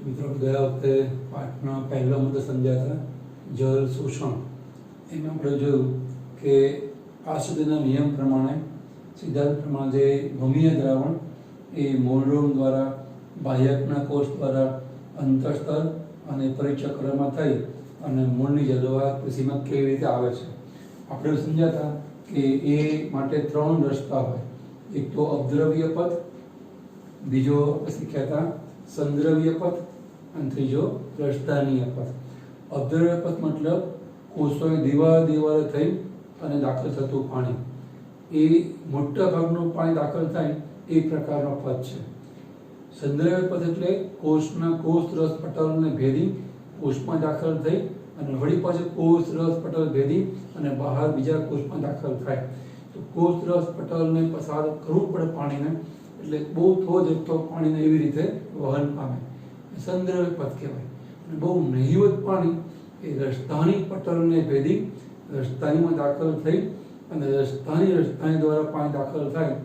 મિત્રો ગયા વખતે પાઠનો પહેલો મુદ્દો સમજ્યા હતા જળ શોષણ. એમાં આપણે જોયું કે આ સુધીના નિયમ પ્રમાણે સિદ્ધાંત પ્રમાણે જે ભૂમિય દ્રાવણ એ મૂળરૂમ દ્વારા બાહ્યકના કોષ દ્વારા અંતઃસ્તર અને પરિચક્રમાં થઈ અને મૂળની જલવાહક પેશીમાં કેવી રીતે આવે છે. આપણે સમજ્યા હતા કે એ માટે 3 રસ્તા હોય. એક તો અપદ્રવ્ય પથ, બીજો આપણે શીખ્યા હતા સંદ્રવ્ય પથ અને ત્રીજો રસધાનીય પથ. અપદ્રવ્ય પથ મતલબ કોષોએ દિવાલે થઈ અને દાખલ થતું પાણી, એ મોટા ભાગનું પાણી દાખલ થાય એ પ્રકારનો પથ છે. સંદ્રવ્ય પથ એટલે કોષના કોષ રસ પટલને ભેદી કોષમાં દાખલ થઈ અને વળી પાછું કોષ રસ પટલ ભેદી અને બહાર બીજા કોષમાં દાખલ થાય. તો કોષ રસ પટલને પસાર કરવું પડે પાણીને, એટલે બહુ થોડો જથ્થો પાણીને એવી રીતે વહન પામે, સંદ્રવ્ય પથ કહેવાય. અને બહુ નહિવત પાણી એ રસધાની પટલને ભેદી રસધાનીમાં દાખલ થઈ અને રસધાની દ્વારા પાણી દાખલ થાય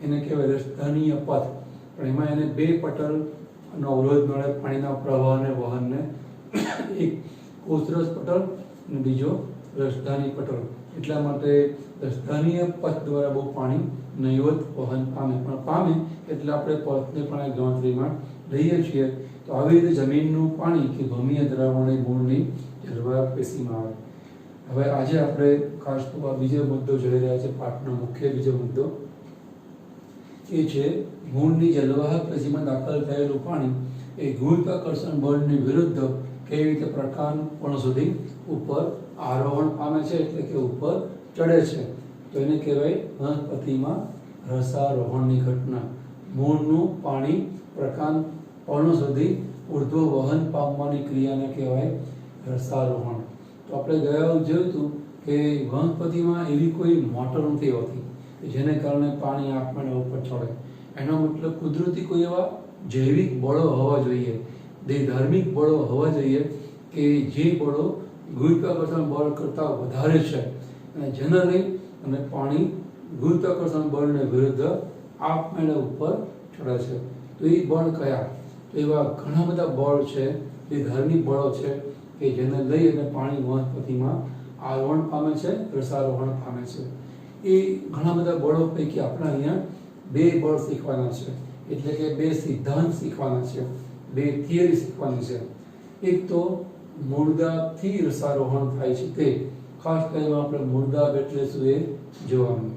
એને કહેવાય રસધાનીય પથ. પણ એમાં એને 2 પટલનો અવરોધ મળે પાણીના પ્રવાહને વહનને. એક કોષરસ પટલ અને બીજો રસધાની પટલ. એટલા માટે રસધાનીય પથ દ્વારા બહુ પાણી નહિવત વહન પામે. પણ પામે એટલે આપણે પથને પણ ગણતરીમાં લઈએ છીએ. તો આવી રીતે જમીનનું પાણી કે ભૂમિય દ્રાવણ એ મૂળની જલવાહક પેશીમાં આવે. હવે આજે આપણે ખાસ તો આ બીજો મુદ્દો જોઈ રહ્યા છે. પાઠનો મુખ્ય બીજો મુદ્દો એ છે મૂળની જલવાહક પેશીમાં દાખલ થયેલું પાણી એ ગુરુત્વાકર્ષણ બળની વિરુદ્ધ કેવી રીતે પ્રકાંડ કોણ સુધી ઉપર આરોહણ પામે છે, એટલે કે ઉપર ચડે છે. તો એને કહેવાય વનસ્પતિમાં રસારોહણની ઘટના. મૂળનું પાણી પ્રકાંડ પર્ણો સુધી ઉર્ધ્વ વહન પામવાની ક્રિયાને કહેવાય રસારોહણ. તો આપણે ગયા જોયું હતું કે વનસ્પતિમાં એવી કોઈ મોટર નથી હોતી કે જેને કારણે પાણી આપમેળે ઉપર ચડે. એનો મતલબ કુદરતી કોઈ એવા જૈવિક બળો હોવા જોઈએ, ધાર્મિક બળો હોવા જોઈએ કે જે બળો ગુરુત્વાકર્ષણ બળ કરતાં વધારે છે અને જનરલી અને પાણી ગુરુત્વાકર્ષણ બળને વિરુદ્ધ આપમેળે ઉપર ચડે છે. તો એ બળ કયા? તો એવા ઘણા બધા બળ છે, જે ધાર્મિક બળો છે કે જેને લઈ અને પાણી વનસ્પતિમાં આરોહણ પામે છે, રસારોહણ પામે છે. એ ઘણા બધા બળો પૈકી આપણે અહીંયા 2 બળ શીખવાના છે, એટલે કે 2 સિદ્ધાંત શીખવાના છે, 2 થિયરી શીખવાની છે. એક તો મૂળદાબથી રસારોહણ થાય છે, તે ખાસ કરીને આપણે મૂળદાબ એટલે શું એ જોવાનું.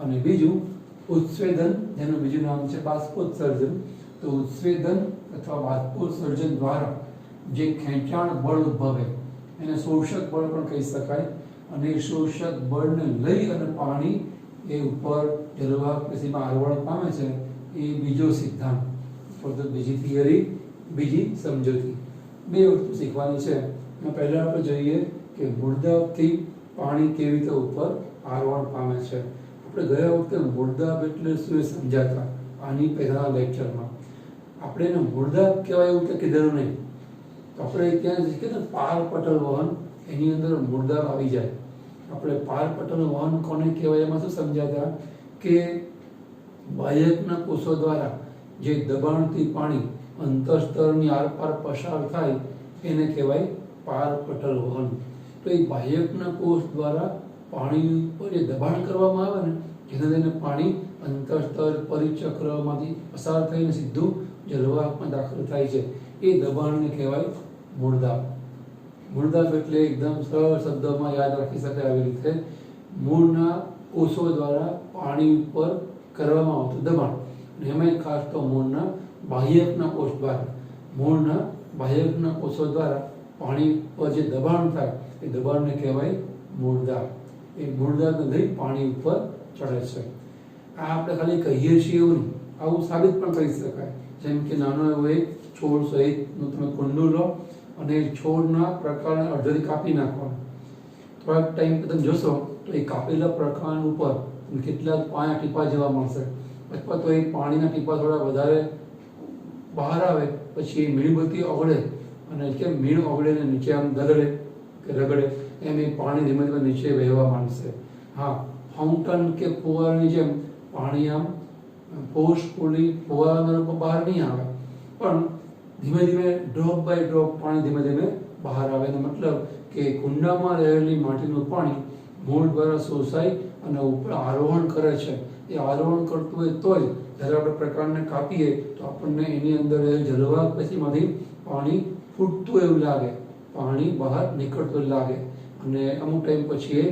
અને બીજું ઉત્સ્વેદન, જેનું બીજું નામ છે બાષ્પોત્સર્જન. તો ઉત્સ્વેદન અથવા બાષ્પોત્સર્જન દ્વારા જે ખેંચાણ બળ ઉદ્ભવે એને શોષક બળ પણ કહી શકાય. અને એ શોષક બળને લઈ અને પાણી એ ઉપર જલવાહક પેશીમાં આરોહણ પામે છે. એ બીજો સિદ્ધાંત, બીજી થિયરી, બીજી સમજૂતી. 2 વસ્તુ શીખવાની છે. પહેલા આપણે જોઈએ કે મૂળદાબથી પાણી કેવી રીતે ઉપર આરોહણ પામે છે. આપણે ગયા વખતે મૂળદાબ એટલે શું એ સમજાતા આની પહેલાના લેક્ચરમાં. આપણે એને મૂળદાબ કહેવાય એવું કે કીધેલું નહીં. તો આપણે ત્યાં શીખીએ ને પાર પટલ વહન, એની અંદર મૂળદાબ આવી જાય. આપણે પાર પટલ વહન કોને કહેવાય એમાં શું સમજાતા કે બાહ્યકના કોષો દ્વારા જે દબાણથી પાણી અંતઃસ્તરની આરપાર પસાર થાય એને કહેવાય પાર પટલ વહન. તો એ બાહ્યકના કોષ દ્વારા પાણી ઉપર જે દબાણ કરવામાં આવે ને, જેને લઈને પાણી અંતઃસ્તર પરિચક્રમાંથી પસાર થઈને સીધું જલવાહકમાં દાખલ થાય છે, એ દબાણને કહેવાય મૂળદાબ. મૂળદાબ એટલે એકદમ સરળ શબ્દોમાં યાદ રાખી શકાય આવી રીતે મૂળના કોષો દ્વારા પાણી ઉપર કરવામાં આવતું દબાણ. અને એમાંય ખાસ તો મૂળના બાહ્યકના કોષ દ્વારા, મૂળના બાહ્યકના કોષો દ્વારા પાણી પર જે દબાણ થાય એ દબાણને કહેવાય મૂળદાબ. એ મૂળદાબને લઈ પાણી ઉપર ચડે છે. આ આપણે ખાલી કહીએ છીએ એવું નહીં, આવું સાબિત પણ કરી શકાય. જેમ કે નાનો એવો એક છોડ સહિતનું તમે કુંડું લો અને છોડના પ્રકારને અડધેથી કાપી નાખવાનો. થોડાક ટાઈમ તમે જોશો તો એ કાપેલા પ્રકાર ઉપર કેટલાક પાણીના ટીપા જેવા મળશે. અથવા તો એ પાણીના ટીપા થોડા વધારે બહાર આવે પછી એ મીણબત્તી ઓગળે, અને કેમ મીણ ઓગળે ને નીચે આમ દરડે કે રગડે એમ એ પાણી ધીમે ધીમે નીચે વહેવા માંડશે. હા, ફાઉન્ટન કે ફુવારાની જેમ પાણી આમ ફોર્સફુલી ફુવારાના રૂપમાં બહાર નહીં આવે, પણ ધીમે ધીમે ડ્રોપ બાય ડ્રોપ પાણી ધીમે ધીમે બહાર આવે. એનો મતલબ કે કુંડામાં રહેલી માટીનું પાણી મૂળ દ્વારા શોષાય અને ઉપર આરોહણ કરે છે. એ આરોહણ કરતું હોય તો જ જ્યારે આપણે પ્રકાંડને કાપીએ તો આપણને એની અંદર જલવા પેશીમાંથી પાણી ફૂટતું એવું લાગે, પાણી બહાર નીકળતું લાગે અને અમુક ટાઈમ પછી એ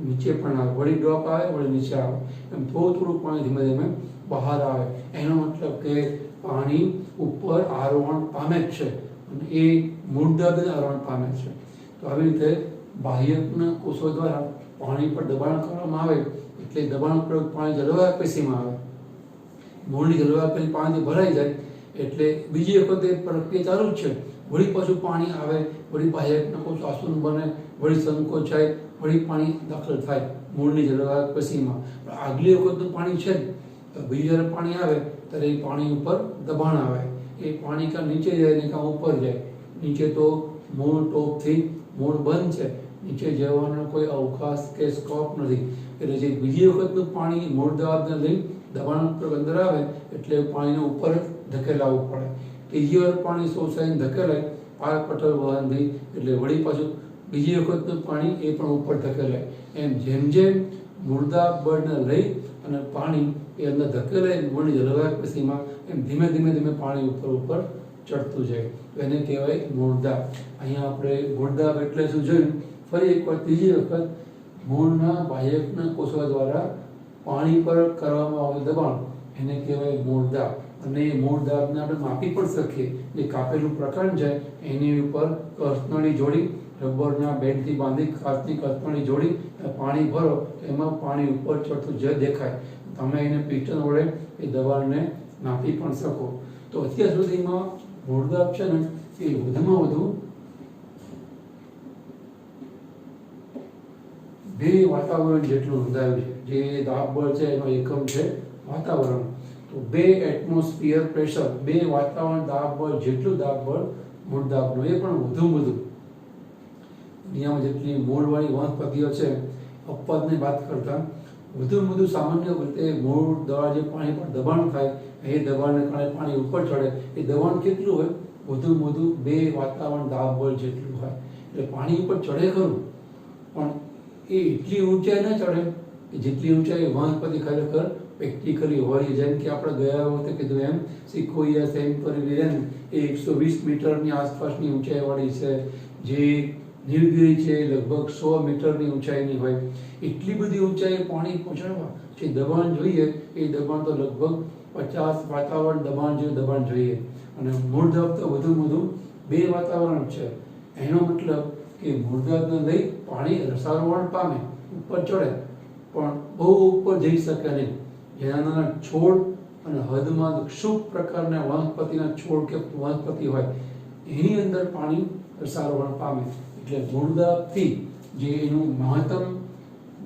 નીચે પણ આવે, વળી ડ્રોપ આવે, વળી નીચે આવે, એમ થોડું થોડું પાણી ધીમે ધીમે બહાર આવે. એનો મતલબ કે પાણી ઉપર આરોહણ પામે જ છે અને એ મૂળદાબને આરોહણ પામે છે. તો આવી રીતે બાહ્યકના કોષો દ્વારા પાણી પર દબાણ કરવામાં આવે એટલે દબાણ પ્રયોગ પાણી જલવાયુ પેશીમાં આવે. મૂળની જલવાયુ પેશી પાણીથી ભરાઈ જાય એટલે બીજી વખત એ પ્રક્રિયા ચાલુ જ છે. વળી પાછું પાણી આવે, વળી બાહ્યકના કોષ આસુન બને, વળી સંકોચાય, વળી પાણી દાખલ થાય મૂળની જલવાયુ પેશીમાં. પણ આગલી વખતનું પાણી છે જ, તો બીજી જ્યારે પાણી આવે ત્યારે એ પાણી ઉપર દબાણ આવે. એ પાણી કાં નીચે જાય ને કાં ઉપર જાય. નીચે તો મૂળ ટોપથી મૂળ બંધ છે, નીચે જવાનો કોઈ અવકાશ કે સ્કોપ નથી. એટલે જે બીજી વખતનું પાણી મૂળ દબાણને લઈ દબાણ પર અંદર આવે એટલે પાણીને ઉપર જ ધકેલાવવું પડે. ત્રીજી વાર પાણી શોષાઈને ધકેલાય પાર પટલ વહનથી એટલે વળી પાછું બીજી વખતનું પાણી એ પણ ઉપર ધકેલાય. એમ જેમ જેમ મૂળદાબ બળને લઈ અને પાણી એ અંદર ધકેલાય મૂળની જલવાયુ પેશીમાં એમ ધીમે ધીમે ધીમે પાણી ઉપર ચડતું જાય. તો એને કહેવાય મૂળદાબ. અહીંયા આપણે મૂળદાબ એટલે શું જોયું, ફરી એકવાર ત્રીજી વખત મૂળના બાહ્યકના કોષો દ્વારા પાણી પર કરવામાં આવેલું દબાણ એને કહેવાય મૂળદાબ. અને એ મૂળદાબને આપણે માપી પણ શકીએ. જે કાપેલું પ્રકાંડ છે એની ઉપર કસનળી જોડી, રબરના બેન્ડથી બાંધી કાચની કસનળી જોડી પાણી ભરો, એમાં પાણી ઉપર ચડતું જ દેખાય. તમે એને પિસ્ટન વડે એ દબાણને માપી પણ શકો. તો અત્યાર સુધીમાં મૂળદાબ છે ને એ વધુમાં વધુ 2 વાતાવરણ જેટલું નોંધાયું છે. જે દાબ બળ છે એનો એકમ છે વાતાવરણ. તો 2 એટમોસ્ફિયર પ્રેશર, 2 વાતાવરણ દાબ બળ જેટલું દાબ બળ મૂળદાબનું, એ પણ વધુ દુનિયામાં જેટલી મૂળવાળી વનસ્પતિઓ છે અપવાદની વાત કરતા વધુ સામાન્ય રીતે મૂળ દ્વારા જે પાણી પર દબાણ થાય એ દબાણને કારણે પાણી ઉપર ચડે. એ દબાણ કેટલું હોય, વધુ 2 વાતાવરણ દાબ બળ જેટલું હોય. એટલે પાણી ઉપર ચડે ખરું, પણ એ એટલી ઊંચાઈ ન ચડે કે જેટલી ઊંચાઈ વનસ્પતિ ખરેખર પ્રેક્ટિકલી હોય. જેમ કે આપણે ગયા વખતે કીધું એમ સિકોયા સેમ્પરીલિયન એ 120 મીટરની આસપાસની ઊંચાઈવાળી છે. જે નીલગિરી છે લગભગ 100 મીટરની ઊંચાઈની હોય. એટલી બધી ઊંચાઈએ પાણી પહોંચાડવા જે દબાણ જોઈએ એ દબાણ તો લગભગ 50 વાતાવરણ દબાણ જેવું દબાણ જોઈએ. અને મૂળદાબ તો વધુ 2 વાતાવરણ છે. એનો મતલબ કે મૂળદાબને લઈ પાણી રસારોહણ પામે, ઉપર ચડે, પણ બહુ ઉપર જઈ શકે નહીં. જેના નાના છોડ અને હદમાં ક્ષુપ પ્રકારના વનસ્પતિના છોડ કે વનસ્પતિ હોય એની અંદર પાણી રસારોહણ પામે. એટલે મૂળદાબથી જે એનું મહત્તમ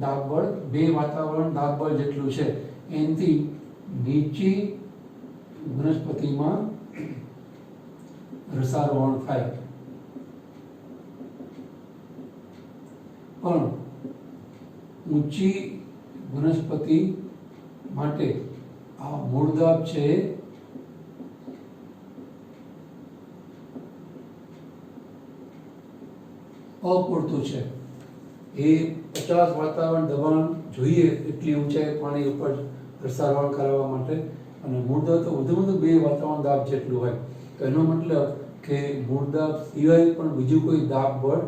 દાબબળ 2 વાતાવરણ દાબબળ જેટલું છે એનાથી નીચી વનસ્પતિમાં રસારોહણ થાય. પણ ઊંચી વનસ્પતિ માટે આ મૂળદાબ છે અપૂરતું છે. એ 50 વાતાવરણ દબાણ જોઈએ એટલી ઊંચાઈ પાણી ઉપર રસારોહણ કરવા માટે. અને મૂળદાબ તો વધુ 2 વાતાવરણ દાબ જેટલું હોય. તો એનો મતલબ કે મૂળદાબ સિવાય પણ બીજું કોઈ દાબ બળ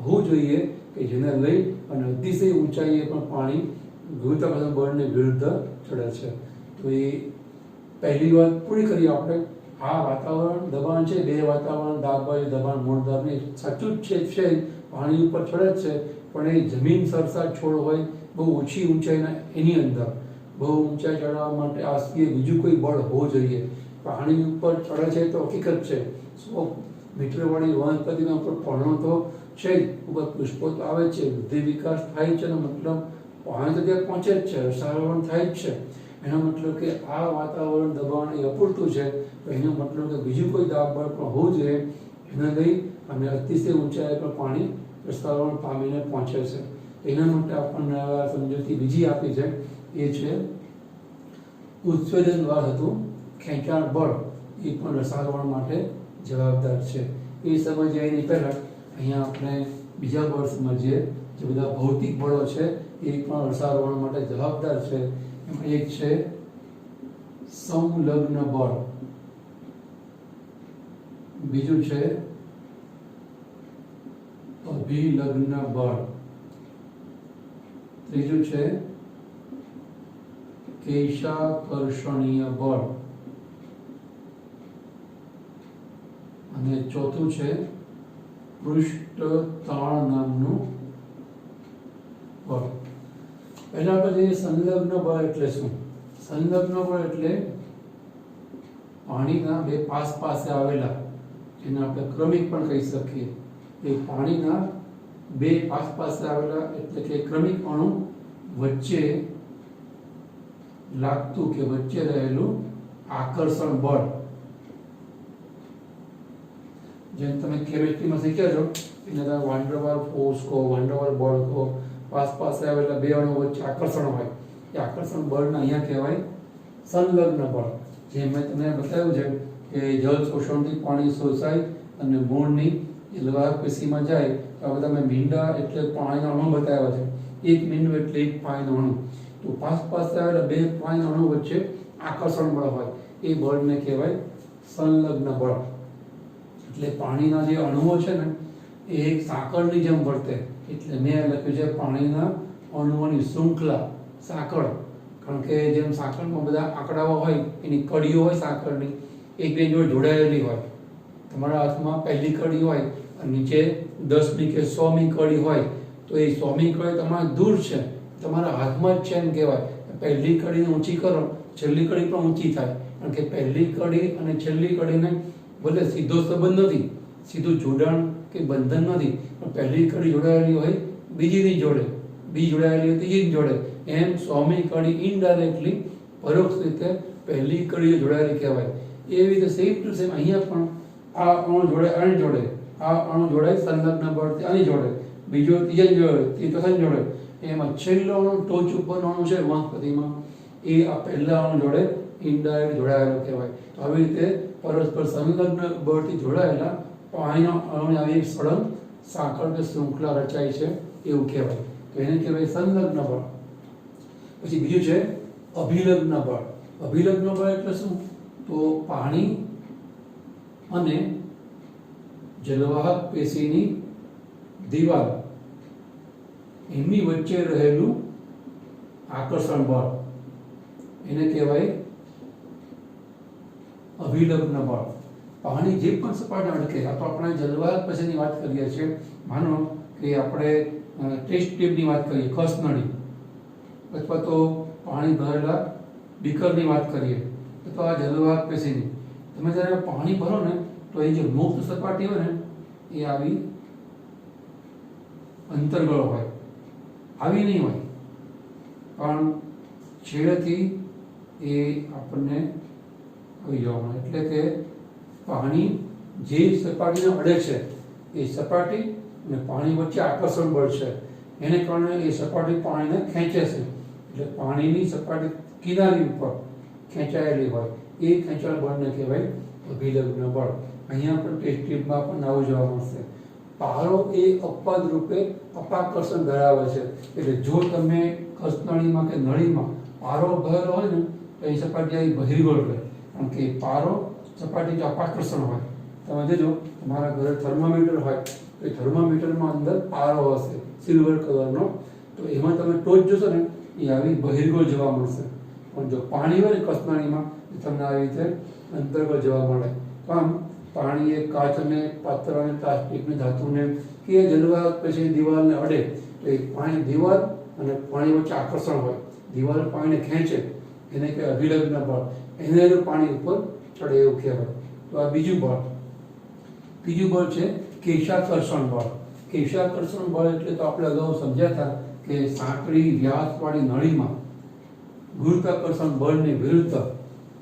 હોવું જોઈએ કે જેને લઈ અને અતિશય ઊંચાઈએ પણ પાણી ગુરુત્વાકર્ષણ બળને વિરુદ્ધ ચડે છે. તો એ પહેલી વાત પૂરી કરી આપણે. આ વાતાવરણ દબાણ છે, 2 વાતાવરણ દાબ બળ દબાણ મૂળદાબની સાચું જ છે, પાણી ઉપર ચડે જ છે. પણ એ જમીન સરસા છોડ હોય બહુ ઓછી ઊંચાઈના એની અંદર બહુ ઊંચાઈ ચડાવવા માટે આ સિવાય બીજું કોઈ બળ હોવું જોઈએ. પાણી ઉપર ચડે છે તો હકીકત છે, 100 મીટરવાળી વનસ્પતિના ઉપર પર્ણો તો છે જ, ઉપર પુષ્પો તો આવે છે, વૃદ્ધિ વિકાસ થાય છે. એનો મતલબ પાણી તો ત્યાં પહોંચે જ છે, રસારોહણ થાય જ છે. એનો મતલબ કે આ વાતાવરણ દબાણ એ અપૂરતું છે. તો એનો મતલબ કે બીજું કોઈ દાબ બળ પણ હોવું જોઈએ એને લઈ અને અતિશય ઊંચાઈ પર પાણી રસારોહણ પામીને પહોંચે છે. એના માટે આપણને સમજૂતી બીજી આપી છે, એ છે ઉત્સર્જન બળ હતું ખેંચાણ બળ. એ પણ રસારોહણ માટે જવાબદાર છે. એ સમજીએ એની પહેલાં અહીંયા આપણે બીજા બળ સમજીએ. જે બધા ભૌતિક બળો છે એ પણ વરસાદવરણ માટે જવાબદાર છે. એમાં એક છે સંલગ્ન બળ, બીજું છે અભિલગ્ન બળ, ત્રીજું છે કેશાકર્ષણીય બળ અને ચોથું છે પૃષ્ઠ તાણ નામનું બળ. પહેલા આપણે સંલગ્ન બળ એટલે શું? સંલગ્ન બળ એટલે પાણીના બે પાસે આવેલા, જેને આપણે ક્રમિક પણ કહી શકીએ, એ પાણીના બે પાસે આવેલા એટલે કે ક્રમિક અણુ વચ્ચે લાગતું કે વચ્ચે રહેલું આકર્ષણ બળ. જેમ તમે કેમિસ્ટ્રીમાં શીખ્યા છો એને તમે વાન્ડરવાલ ફોર્સ કહો, વાન્ડરવાલ બળ કહો. પાસે આવેલા બે અણુ વચ્ચે આકર્ષણ હોય એ આકર્ષણ બળને અહીંયા કહેવાય સંલગ્ન બળ. જે મેં તમને બતાવ્યું છે કે જળ શોષણથી પાણી શોષાય અને મૂળની લવાહક પેશીમાં જાય તો આ બધા મેં મીંડા એટલે પાણીના અણુ બતાવ્યા છે. એક મીંડું એટલે એક પાણીનો અણુ. તો પાસે આવેલા બે પાણીના અણુ વચ્ચે આકર્ષણ બળ હોય એ બળને કહેવાય સંલગ્ન બળ. એટલે પાણીના જે અણુઓ છે ને એ એક સાંકળની જેમ વર્તે. એટલે મેં લખ્યું છે પાણીના અણુઓની શૃંખલા, સાંકળ. કારણ કે જેમ સાંકળમાં બધા આંકડાઓ હોય એની કડીઓ હોય સાંકળની, એકબીજા જોડે જોડાયેલી હોય. તમારા હાથમાં પહેલી કડી હોય અને નીચે 10મી કે 100મી કડી હોય તો એ 100મી કડી તમારે દૂર છે, તમારા હાથમાં જ છે એમ કહેવાય. પહેલી કડીને ઊંચી કરો, છેલ્લી કડી પણ ઊંચી થાય. કારણ કે પહેલી કડી અને છેલ્લી કડીને ભલે સીધો સંબંધ નથી, સીધું જોડાણ કે બંધન નથી, પણ પહેલી કડી જોડાયેલી હોય બીજીની જોડે, બીજી જોડાયેલી હોય ત્રીજીની જોડે, એમ 100મી કડી ઇનડાયરેક્ટલી પરોક્ષ રીતે પહેલી કડી જોડાયેલી કહેવાય. એવી રીતે સેમ ટુ સેમ અહીંયા પણ આ અણુ જોડે આની જોડે, આ અણુ જોડાય સંલગ્ન બળથી આની જોડે, બીજો ત્રીજાની જોડે, ત્રીજો ચોથાની જોડે. એમાં છેલ્લો અણુ ટોચ ઉપરનો અણુ છે વનસ્પતિમાં, એ આ પહેલા અણુ જોડે ઇનડાયરેક્ટ જોડાયેલો કહેવાય. તો આવી રીતે પરસ્પર સંલગ્ન બળથી જોડાયેલા પાણીના અણુની આવી એક સળંગ સાંકળ કે શૃંખલા રચાય છે એવું કહેવાય. તો એને કહેવાય સંલગ્ન બળ. પછી બીજું છે અભિલગ્ન બળ. અભિલગ્ન બળ એટલે શું? તો પાણી અને જલવાહક પેશીની દિવાલ એમની વચ્ચે રહેલું આકર્ષણ બળ, એને કહેવાય અભિલગ્ન બળ. પાણી જે પણ સપાટી અડકે, આ તો આપણે જલવાહક પેશીની વાત કરીએ છીએ. માનો કે આપણે ટેસ્ટ ટ્યુબની વાત કરીએ, ખસનળી, અથવા તો પાણી ભરેલા બીકરની વાત કરીએ, તો આ જલવાહક પેશીની. તમે જ્યારે પાણી ભરો ને તો એ જે મુક્ત સપાટી હોય ને એ આવી અંતર્ગળ હોય, આવી નહીં હોય, પણ છેડેથી એ આપણને આવી જવા મળે. એટલે કે પાણી જે સપાટીને અડે છે એ સપાટી અને પાણી વચ્ચે આકર્ષણ બળ છે, એને કારણે એ સપાટી પાણીને ખેંચે છે. એટલે પાણીની સપાટી કિનારી ઉપર ખેંચાયેલી હોય એ ખેંચાણ બળને કહેવાય અભિલગ્ન બળ. અહીંયા પણ ટેસ્ટ ટ્યુબમાં પણ આવું જોવા મળશે. પારો એ અપવાદ રૂપે અપાકર્ષણ ધરાવે છે. એટલે જો તમે ખસનળીમાં કે નળીમાં પારો ભરેલો હોય ને તો એ સપાટી આવી બહિર્ગોળ રહે. કારણ કે પારો સપાટી જો અપાકર્ષણ હોય. તમે જોજો તમારા ઘરે થર્મોમીટર હોય તો એ થર્મોમીટરમાં અંદર પારો હશે સિલ્વર કલરનો, તો એમાં તમે ટોચ જોશો ને એ આવી બહિર્ગોળ જોવા મળશે. પણ જો પાણી હોય ને ખસનળીમાં તમને આવી રીતે અંતર્ગોળ જોવા મળે. આમ પાણી એ કાચને, પાત્રને, પ્લાસ્ટિકને, ધાતુને કે જલવાહક પેશીની દિવાલને અડે તો એ પાણી દિવાલ અને પાણી વચ્ચે આકર્ષણ હોય, દિવાલ પાણીને ખેંચે, એને કે અભિલગ્ન બળ. એને પાણી ઉપર ચડે એવું કહેવાય. તો આ બીજું બળ. ત્રીજું બળ છે કેશાકર્ષણ બળ. કેશાકર્ષણ બળ એટલે તો આપણે અગાઉ સમજ્યા હતા કે સાંકડી વ્યાસવાળી નળીમાં ગુરુત્વાકર્ષણ બળની વિરુદ્ધ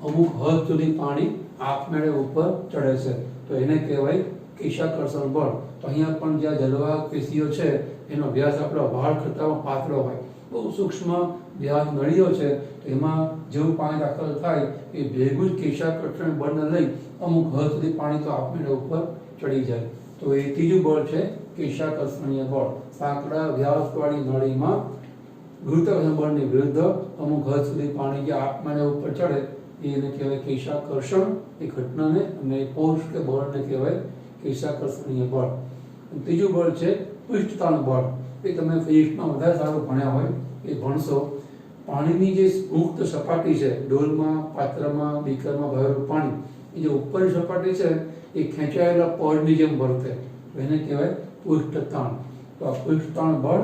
અમુક હદ સુધી પાણી આપમેળે ઉપર ચડે છે, તો એને કહેવાય કેશાકર્ષણ બળ. તો અહીંયા પણ જ્યાં જલવાહક પેશીઓ છે એનો વ્યાસ આપણો વાળ કરતાં પાતળો હોય, બહુ સૂક્ષ્મ વ્યાસ નળીઓ છે, એમાં જેવું પાણી દાખલ થાય એ ભેગું જ કેશાકર્ષણ બળને લઈ અમુક હદ સુધી પાણી તો આપમેળે ઉપર ચડી જાય. તો એ ત્રીજું બળ છે કેશાકર્ષણીય બળ. સાંકડા વ્યાસવાળી નળીમાં ગુરુત્વાકર્ષણ બળની વિરુદ્ધ અમુક હદ સુધી પાણી જે આપમેળે ઉપર ચડે એને કહેવાય કેશાકર્ષણ એ ઘટનાને, અને ફોર્સ કે બળને કહેવાય કેશાકર્ષણીય બળ. ત્રીજું બળ છે પૃષ્ઠતાણ બળ. એ તમે ફિઝિક્સમાં વધારે સારું ભણ્યા હોય એ ભણશો. પાણીની જે મુક્ત સપાટી છે, ડોલમાં, પાત્રમાં, બીકરમાં ભરેલું પાણી, એ જે ઉપરની સપાટી છે એ ખેંચાયેલા પડની જેમ વર્તે, એને કહેવાય પૃષ્ઠતાણ. તો આ પૃષ્ઠતાણ બળ,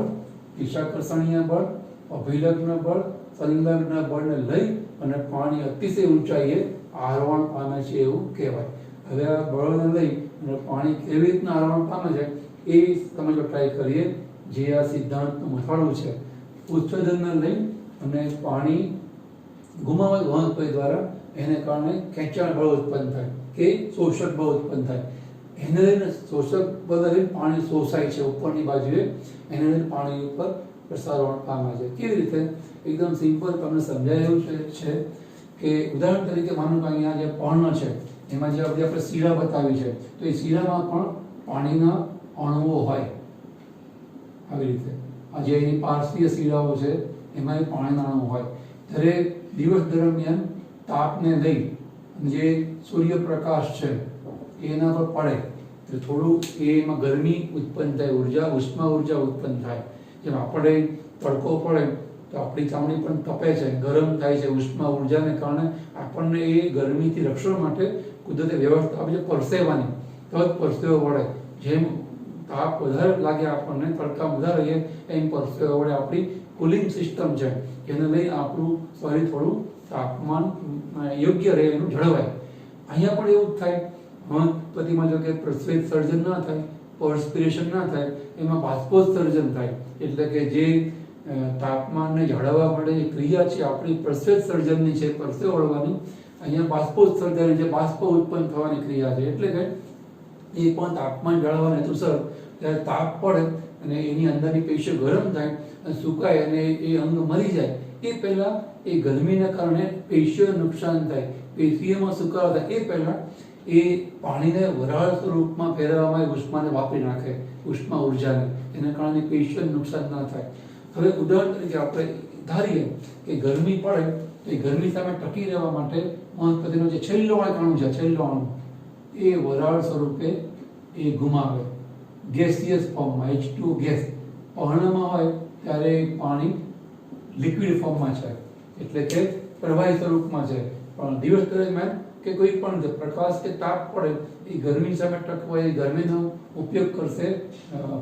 કેશાકર્ષણીય બળ, અભિલગ્ન બળ, સંલગ્ન બળને લઈ અને પાણી અતિશય ઊંચાઈએ આરોહણ પામે છે એવું કહેવાય. હવે આ બળને લઈ અને પાણી કેવી રીતના આરોહણ પામે છે એ સમજવા ટ્રાય કરીએ. જે આ સિદ્ધાંતનું મથાળું છે, ઉત્સર્જનને લઈ અને પાણી ગુમાવાય વહનપય દ્વારા, એને કારણે ખેંચાણ બળ ઉત્પન્ન થાય કે શોષક બળ ઉત્પન્ન થાય. એને લઈને શોષક બળ લઈને પાણી શોષાય છે ઉપરની બાજુએ, એને લઈને પાણી ઉપર પ્રસારણ પામે છે. કેવી રીતે? એકદમ સિમ્પલ તમને સમજાય એવું છે કે ઉદાહરણ તરીકે માનો કે અહીંયા જે પર્ણ છે એમાં જે આપણે શીરા બતાવી છે, તો એ શીરામાં પણ પાણીના અણુઓ હોય. આવી રીતે આ જે એની પાર્શ્વીય શીરાઓ છે એમાં પાણીના અણુ હોય. ત્યારે દિવસ દરમિયાન તાપને લઈ જે સૂર્યપ્રકાશ છે એના પર પડે એટલે થોડું એમાં ગરમી ઉત્પન્ન થાય, ઉર્જા, ઉષ્મા ઉર્જા ઉત્પન્ન થાય. જેમ આપણે તડકો પડે તો આપણી ચામડી પણ તપે છે, ગરમ થાય છે. ઉષ્મા ઉર્જાને કારણે આપણને એ ગરમીથી રક્ષણ માટે કુદરતે વ્યવસ્થા આપી છે પરસેવાની, તો જ પરસેવો વળે. જેમ તાપ વધારે લાગે આપણને, તડકા વધારે રહીએ, એમ પરસેવો વળે. આપણી કુલિંગ સિસ્ટમ છે જેને લઈ આપણું શરીર થોડું તાપમાન યોગ્ય રહે, એનું જળવાય. અહીંયા પણ એવું જ થાય. વનસ્પતિમાં જો કે પ્રસ્વેદ સર્જન ના થાય, પર્સ્પિરેશન ના થાય, એમાં બાષ્પોત્સર્જન થાય. એટલે કે જે તાપમાનને જાળવવા માટે જે ક્રિયા છે આપણી પ્રસ્વેદ સર્જનની છે, પરસેવો વળવાની, અહીંયા બાષ્પોત્સર્જન જે બાષ્પ ઉત્પન્ન થવાની ક્રિયા છે. એટલે કે એ પણ તાપમાન જાળવવાના હેતુસર જ્યારે તાપ પડે અને એની અંદરની પેશીઓ ગરમ થાય અને સુકાય અને એ અંગ મરી જાય, એ પહેલા એ ગરમીના કારણે પેશીઓને નુકસાન થાય, પેશીઓમાં સુકારો થાય, એ પહેલા એ પાણીને વરાળ સ્વરૂપમાં ફેરવવામાં ઉષ્માને વાપરી નાખે, ઉષ્મા ઉર્જાને. એના કારણે પેશીઓને નુકસાન ના થાય. હવે ઉદાહરણ તરીકે આપણે ધારીએ કે ગરમી પડે તો એ ગરમી સામે ટકી રહેવા માટે વનસ્પતિનો જે છેલ્લો અણુ છે, છેલ્લો અણુ એ વરાળ સ્વરૂપે એ ગુમાવે ગેસિયસ ફોર્મમાં, H2 ગેસ. પર્ણમાં હોય ત્યારે પાણી લિક્વિડ ફોર્મમાં છે, એટલે કે પ્રવાહી સ્વરૂપમાં છે. પણ દિવસ દરમિયાન કે કોઈ પણ પ્રકાશ કે તાપ પડે એ ગરમી સામે ટકવા એ ગરમીનો ઉપયોગ કરશે,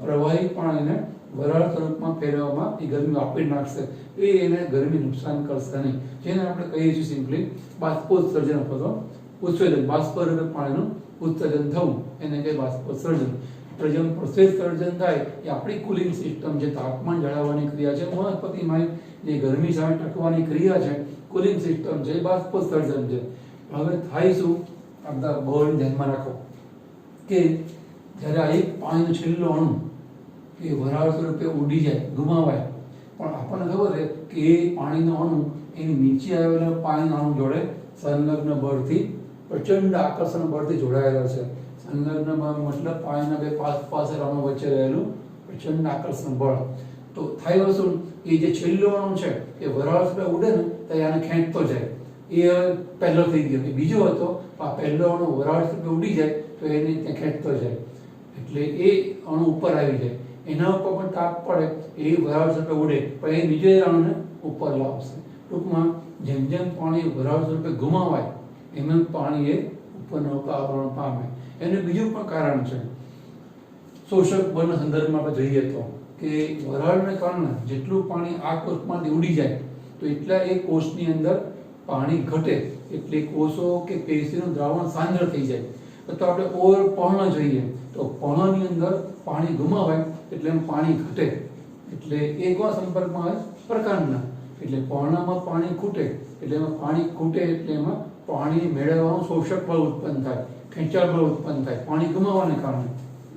પ્રવાહી પાણીને વરાળ સ્વરૂપમાં ફેરવવામાં એ ગરમી વાપરી નાખશે. એ એને ગરમી નુકસાન કરશે નહીં. જેને આપણે કહીએ છીએ સિમ્પલી બાષ્પોત્સર્જન અથવા તો ઉત્સર્જન. બાષ્પ રૂપે પાણીનું ઉત્સર્જન થવું એને કહે બાષ્પોત્સર્જન. જેમ પ્રસ્વેદ સર્જન થાય એ આપણી કુલિંગ સિસ્ટમ છે, તાપમાન જાળવવાની ક્રિયા છે. વનસ્પતિમાં જે ગરમી સામે ટકવાની ક્રિયા છે, કુલિંગ સિસ્ટમ છે, એ બાષ્પોત્સર્જન છે. હવે થાય શું? આ બધા બળને ધ્યાનમાં રાખો કે જ્યારે આ એક પાણીનો છેલ્લો અણુ એ વરાળ સ્વરૂપે ઉડી જાય, ગુમાવાય, પણ આપણને ખબર છે કે એ પાણીનો અણુ એની નીચે આવેલા પાણીના અણુ જોડે સંલગ્ન બળથી, પ્રચંડ આકર્ષણ બળથી જોડાયેલો છે. સંલગ્ન બળ મતલબ પાણીના બે પાસે અણુ વચ્ચે રહેલું પ્રચંડ આકર્ષણ બળ. તો થાય શું? એ જે છેલ્લો અણુ છે એ વરાળ સ્વરૂપે ઉડે ને તો આને ખેંચતો જાય. એ પહેલો થઈ ગયો. એ બીજો હતો, આ પહેલો અણુ વરાળ સ્વરૂપે ઉડી જાય તો એને ત્યાં ખેંચતો જાય, એટલે એ અણુ ઉપર આવી જાય. એના ઉપર પણ તાપ પડે, એ વરાળ સ્વરૂપે ઉડે, પણ એ બીજો અણુને ઉપર લાવશે. ટૂંકમાં જેમ જેમ પાણી વરાળ સ્વરૂપે ગુમાવાય એમ પાણી એ ઉપરનો આવરણ પામે. એનું બીજું પણ કારણ છે. શોષક બળના સંદર્ભમાં આપણે જોઈએ તો કે વરાળને કારણે જેટલું પાણી આ કોષમાંથી ઉડી જાય તો એટલા એ કોષની અંદર પાણી ઘટે, એટલે કોષો કે પેશીનું દ્રાવણ સાંદ્ર થઈ જાય. તો આપણે પર્ણ જોઈએ તો પર્ણની અંદર પાણી ગુમાવાય એટલે એમ પાણી ઘટે, એટલે એ કોના સંપર્કમાં આવે? પ્રકાંડના. એટલે પર્ણમાં પાણી ખૂટે એટલે એમાં પાણી ખૂટે એટલે એમાં પાણી મેળવવાનું શોષક બળ ઉત્પન્ન થાય, ખેંચાણ બળ ઉત્પન્ન થાય. પાણી ગુમાવવાને કારણે,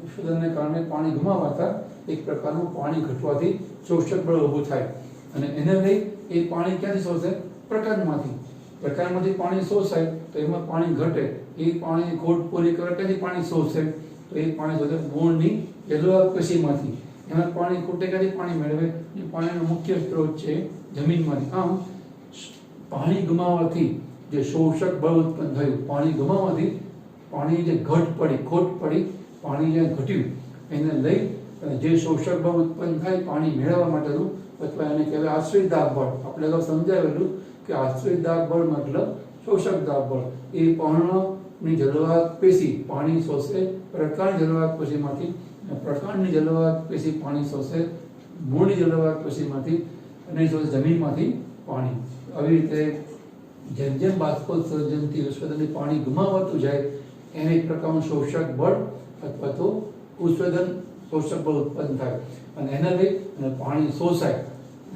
ઉત્સર્જનને કારણે પાણી ગુમાવાતા એક પ્રકારનું પાણી ઘટવાથી શોષક બળ ઊભું થાય. અને એને લઈ એ પાણી ક્યાંથી શોષે? પ્રકાંડમાંથી. પ્રકાંડમાંથી પાણી શોષાય તો એમાં પાણી ઘટે, એ પાણી ખોટ પૂરી કરવા ક્યાંથી પાણી શોષે? તો એ પાણી શોષે મૂળની જલોઆગ પેશીમાંથી. એમાં પાણી ખૂટે ક્યાંથી પાણી મેળવે? એ પાણીનો મુખ્ય સ્ત્રોત છે જમીનમાંથી. આમ પાણી ગુમાવવાથી જે શોષક બળ ઉત્પન્ન થયું, પાણી ગુમાવવાથી પાણી જે ઘટ પડી, ખોટ પડી, પાણી જે ઘટ્યું, એને લઈ જે શોષક બળ ઉત્પન્ન થાય પાણી મેળવવા માટેનું, અથવા એને કહેવાય આશ્રિત દાબ બળ. આપણે અગાઉ સમજાવેલું કે આશ્રિત દાબ બળ મતલબ શોષક દાબ બળ. એ પર્ણની જલોઆગ પેશી પાણી શોષે પ્રકાંડ જલોઆગ પેશીમાંથી, પ્રકાંડની જલોઆગ પેશી પાણી શોષે મૂળની જલોઆગ પેશીમાંથી, અને શોષે જમીનમાંથી પાણી. આવી રીતે જેમ જેમ બાષ્પોત્સર્જનથી ઉત્સર્જનથી પાણી ગુમાવાતું જાય એને એક પ્રકારનું શોષક બળ અથવા તો ઉત્સર્જન શોષક બળ ઉત્પન્ન થાય, અને એના લઈ અને પાણી શોષાય.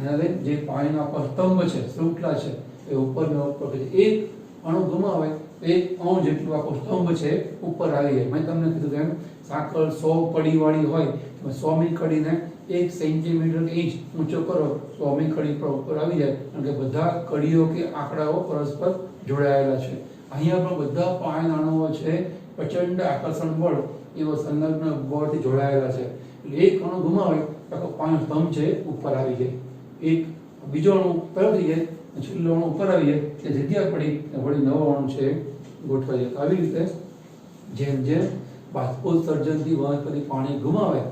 એના લઈ જે પાણીનો આખો સ્તંભ છે, શૃંખલા છે, એ ઉપરને ઉપર એક અણુ ગુમાવે એક અણુ જેટલું આખો સ્તંભ છે ઉપર આવી જાય. મેં તમને કીધું તેમ સાંકળ 100 કડીવાળી હોય, 100મી કડીને 1 સેન્ટીમીટર ઇંચ ઊંચો કરો, 100મી કડી પર ઉપર આવી જાય, કારણ કે બધા કડીઓ કે આંકડાઓ પરસ્પર જોડાયેલા છે. અહીંયા પણ બધા પાયાના અણુઓ છે પ્રચંડ આકર્ષણ બળ એવો સંલગ્ન બળથી જોડાયેલા છે. એટલે એક અણુ ગુમાવે આખો પાણીનો સ્તંભ છે ઉપર આવી જાય, એક બીજો અણુ તરફ થઈ જાય, છેલ્લો અણુ ઉપર આવી જાય, તે જગ્યા પડી વળી નવો અણુ છે ગોઠવાઈ જાય. આવી રીતે જેમ જેમ બાષ્પોત્સર્જનથી વનસ્પતિ પાણી ગુમાવે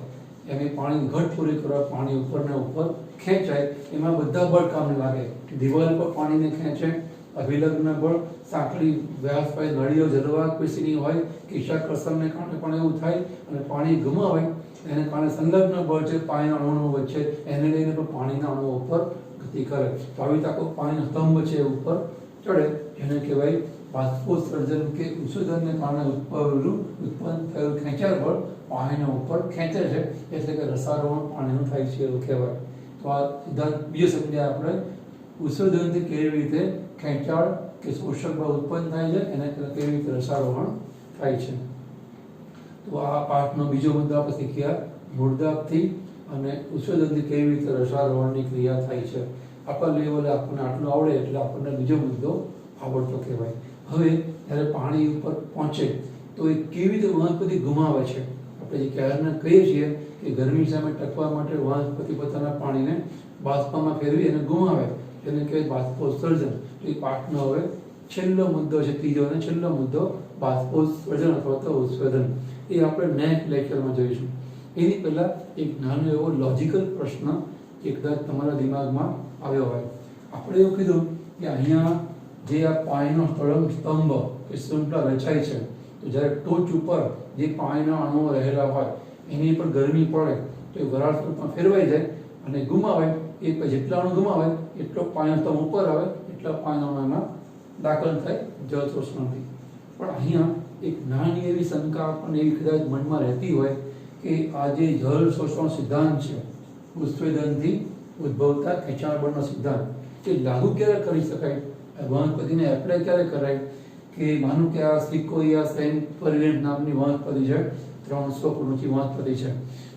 એમ એ પાણી ઘટ પૂરી કરવા પાણી ઉપરને ઉપર ખેંચાય. એમાં બધા બળ કામ લાગે. દિવાલ પર પાણીને ખેંચે, અભિલગ્ન બળ, સાંકડી વ્યાસ પાય નળીઓ જલોઆગ પેશીની હોય, કિશાકર્ષણને કારણે પણ એવું થાય, અને પાણી ગુમાવે એને કારણે સંલગ્ન બળ છે પાણીના અણુઓ વચ્ચે, એને લઈને પણ પાણીના અણુઓ ઉપર ગતિ કરે. તો આવી રીતે આખો પાણીનો સ્તંભ છે ઉપર ચડે, જેને કહેવાય બાષ્પોત્સર્જન કે ઉત્સર્જનને કારણે ઉત્પન્ન થયેલું ખેંચાણ બળ પાણીના ઉપર ખેંચે છે, એટલે કે રસારોહણ પાણીનું થાય છે એવું કહેવાય. તો આ સિદ્ધાંત બીજો સમજ્યા આપણે, ઉત્સર્જનથી કેવી રીતે ખેંચાણ કે શોષક બળ ઉત્પન્ન થાય છે, એને કેવી રીતે રસારોહણ થાય છે. તો આ પાઠનો બીજો મુદ્દો આપણે શીખ્યા મૂળદાબથી અને ઉત્સર્જનથી કેવી રીતે રસારોહણની ક્રિયા થાય છે. આપણા લેવલે આપણને આટલું આવડે એટલે આપણને બીજો મુદ્દો આવડતો કહેવાય. હવે જ્યારે પાણી ઉપર પહોંચે તો એ કેવી રીતે વનસ્પતિ ગુમાવે છે. આપણે જે ક્યારના કહીએ છીએ કે ગરમી સામે ટકવા માટે વનસ્પતિ પોતાના પાણીને બાષ્પમાં ફેરવી અને ગુમાવે, જેને કહેવાય બાષ્પોત્સર્જન. તો એ પાઠનો હવે છેલ્લો મુદ્દો છે, ત્રીજો અને છેલ્લો મુદ્દો બાષ્પોત્સર્જન અથવા તો ઉત્સર્જન. એ આપણે નેક્સ્ટ લેક્ચરમાં જોઈશું. એની પહેલાં એક નાનો એવો લોજિકલ પ્રશ્ન જે કદાચ તમારા દિમાગમાં આવ્યો હોય. આપણે એવું કીધું કે અહીંયા જે આ પાણીનો સ્તંભ કે શૃંખલા રચાય છે, તો જ્યારે ટોચ ઉપર જે પાણીના અણુઓ રહેલા હોય એની પર ગરમી પડે તો એ વરાળ સ્વરૂપમાં ફેરવાઈ જાય અને ગુમાવે. એ જેટલા અણુ ગુમાવે એટલો પાણીનો સ્તંભ ઉપર આવે, એટલા પાણીના અણુ એમાં દાખલ થાય જળ શોષણથી. પણ અહીંયા એક નાની એવી શંકા આપણને એવી કદાચ મનમાં રહેતી હોય કે આ જે જળ શોષણ સિદ્ધાંત છે, ઉત્સર્જનથી ઉદ્ભવતા ખેંચાણ બળનો સિદ્ધાંત, એ લાગુ ક્યારે કરી શકાય, વનસ્પતિને એપ્લાય ક્યારે કરાય? કે માનું કે આ સિકોયા સેમ્પરિયમ નામની વનસ્પતિ છે, 300 ફૂટ ઊંચી વનસ્પતિ છે,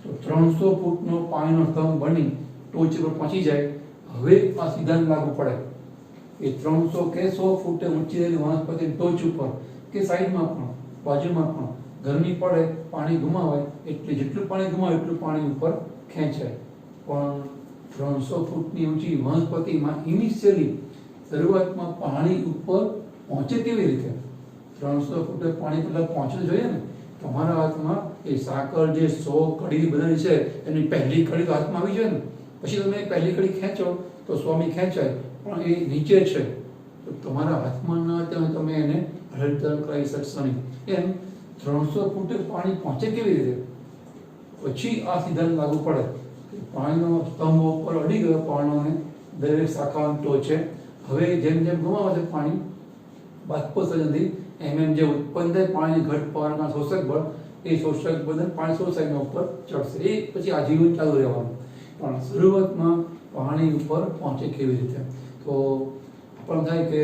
તો 300 ફૂટનો પાણીનો સ્તંભ બની ટોચ પર પહોંચી જાય. હવે આ સિદ્ધાંત લાગુ પડે એ 300 કે 100 ફૂટે ઊંચી રહેલી વનસ્પતિ ટોચ ઉપર કે સાઈડમાં પણ બાજુમાં પણ ગરમી પડે, પાણી ગુમાવાય, એટલે જેટલું પાણી ગુમાવે એટલું પાણી ઉપર ખેંચાય. પણ 300 ફૂટની ઊંચી વનસ્પતિમાં ઇનિશિયલી શરૂઆતમાં પાણી ઉપર પહોંચે કેવી રીતે? 300 ફૂટે પાણી પહેલાં પહોંચવું જોઈએ ને. તમારા હાથમાં એ સાંકળ જે 100 કડી બનેલી છે એની પહેલી કડી તો હાથમાં આવી જોઈએ ને. પછી તમે પહેલી કડી ખેંચો તો 100મી ખેંચાય, પણ એ નીચે છે તો તમારા હાથમાં ન હોય તમે એને હલચલ કરાવી શકશો નહીં. એમ 300 ફૂટે પાણી પહોંચે કેવી રીતે? પછી આ સિદ્ધાંત લાગુ પડે કે પાણીનો સ્તંભ ઉપર અડી ગયો પાણીને દરેક શાખાઓની ટોચે. હવે જેમ જેમ ગુમાવે છે પાણી બાષ્પોત્સર્જનથી, એમ જે ઉત્પન્ન થાય પાણીની ઘટ પાવાના શોષક બળ, એ શોષક બળ પાણી શોષાઈને ઉપર ચડશે. એ પછી આજીવન ચાલુ રહેવાનું. પણ શરૂઆતમાં પાણી ઉપર પહોંચે કેવી રીતે? તો આપણને થાય કે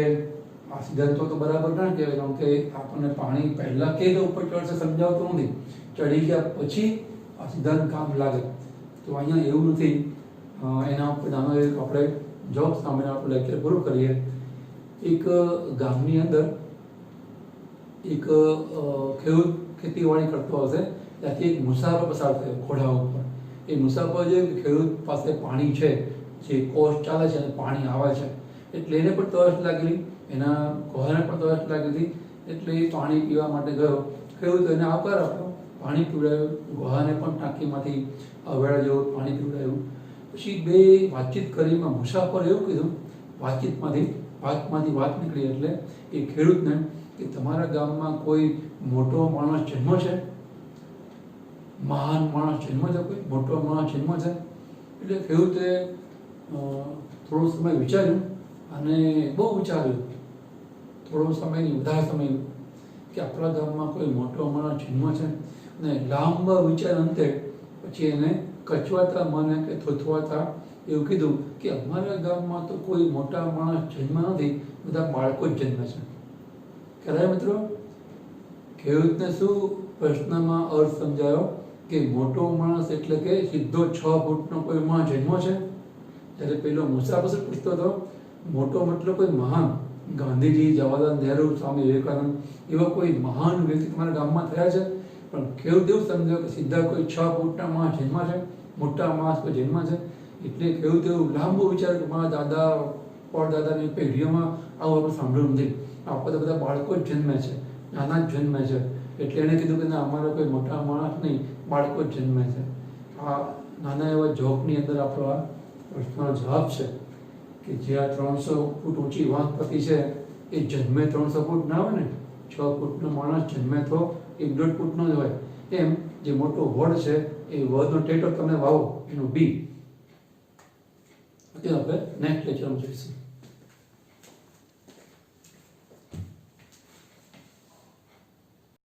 આ સિદ્ધાંતો તો બરાબર ના કહેવાય, કારણ કે આપણને પાણી પહેલાં કે ઉપર ચડશે સમજાવતું નથી, ચડી ગયા પછી આ સિદ્ધાંત કામ લાગે. તો અહીંયા એવું નથી. એના ઉપર નાનો એક આપણે જોક સામે આપણે લેક્ચર પૂરું કરીએ. એક ગામની અંદર એક ખેડૂત ખેતીવાડી કરતો હશે, ત્યાંથી એક મુસાફર પસાર થયો ઘોડા ઉપર. એ મુસાફર જે ખેડૂત પાસે પાણી છે, જે કોષ ચાલે છે અને પાણી આવે છે, એટલે એને પણ તરસ લાગેલી, એના ઘોડાને પણ તરસ લાગેલી, એટલે એ પાણી પીવા માટે ગયો. ખેડૂત એને આવકાર આપ્યો, પાણી પીવડાવ્યું, ઘોડાને પણ ટાંકીમાંથી અવેડા જેવું પાણી પીવડાવ્યું. પછી બે વાતચીત કરીમાં મુસાફર એવું કીધું, વાતમાંથી વાત નીકળી એટલે એ ખેડૂતને કે તમારા ગામમાં કોઈ મોટો માણસ જન્મ છે, મહાન માણસ જન્મ છે, કોઈ મોટો માણસ જન્મ છે? એટલે ખેડૂતે થોડો સમય વિચાર્યું અને બહુ વિચાર્યું, થોડો સમય નહીં વધારે સમય, કે આપણા ગામમાં કોઈ મોટો માણસ જન્મ છે. અને લાંબા વિચાર અંતે પછી એને કચવાતા મને કે થોથવાતા એવું કીધું કે અમારા ગામમાં તો કોઈ મોટા માણસ જન્મ નથી, બધા બાળકો જ જન્મે છે. ખરા મિત્રો? ખેડૂતને શું પ્રશ્નમાં અર્થ સમજાયો કે મોટો માણસ એટલે કે સીધો 6 ફૂટનો કોઈ માણસ જન્મ છે? જ્યારે પેલો મુસાફર પૂછતો હતો મોટો મતલબ કોઈ મહાન, ગાંધીજી, જવાહરલાલ નહેરુ, સ્વામી વિવેકાનંદ એવા કોઈ મહાન વ્યક્તિ તમારા ગામમાં થયા છે? પણ ખેડૂત એવું સમજાયો કે સીધા કોઈ 6 ફૂટના માણસ જન્મ છે, મોટા માણસ કોઈ જન્મ છે. એટલે ખેડૂત એવું લાંબુ વિચાર કે મારા દાદા પરદાદાની પેઢીઓમાં આવું આપણે સાંભળ્યું નથી, આપણે તો બધા બાળકો જ જન્મે છે, નાના જ જન્મે છે. એટલે એણે કીધું કે ના, અમારા કોઈ મોટા માણસ નહીં, બાળકો જ જન્મે છે. આ નાના એવા જોકની અંદર આપણો આ પ્રશ્નનો જવાબ છે કે જે આ 300 ફૂટ ઊંચી વનસ્પતિ છે એ જન્મે 300 ફૂટ ના હોય ને, 6 ફૂટનો માણસ જન્મે તો 1-1.5 ફૂટનો જ હોય. એમ જે મોટો વડ છે એ વડનો ટેટો તમે વાવો, એનો બી. અત્યારે આપણે નેક્સ્ટ લેક્ચરમાં જોઈશું.